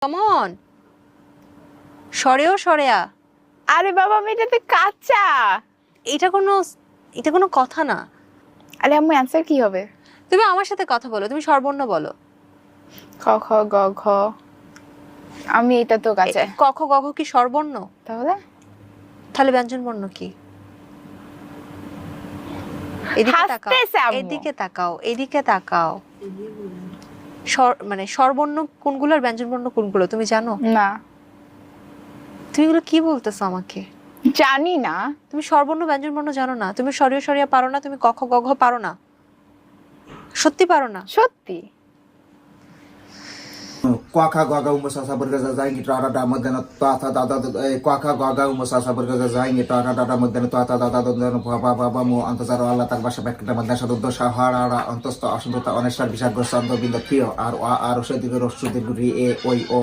Come on, সরেয়া। আরে বাবা আমি এটাতে কাঁচা। এটা কোনো কথা না। আরে আম্মু অ্যান্সার কি হবে? তুমি আমার সাথে কথা বলো, তুমি স্বরবর্ণ বলো। খ খ গ ঘ। আমি এটা তো কাঁচা। ক খ গ ঘ কি স্বরবর্ণ? তাহলে ব্যঞ্জন বর্ণ কি? এদিকে তাকাও, হাসতেছে আম্মু। এদিকে তাকাও। মানে স্বরবর্ণ কোনগুলো আর ব্যঞ্জন বর্ণ কোনগুলো তুমি জানো? না তুমি এগুলো কি বলতেছো আমাকে? জানি না। তুমি স্বরবর্ণ ব্যঞ্জন বর্ণ জানো না? তুমি সরিয়া পারো না? তুমি ক খ গ ঘ পারো না? সত্যি পারো না? সত্যি। Quaca gaga uma sasa bergaza zaingi tara da madana tata da quaca gaga uma sasa bergaza zaingi tara da madana tata da dan baba mu antazaro Allah tak basha bet kita madana sadu dosha harara antosta asundota onesar bisa gorsando binda kio ar sedigo rosudiguri oi o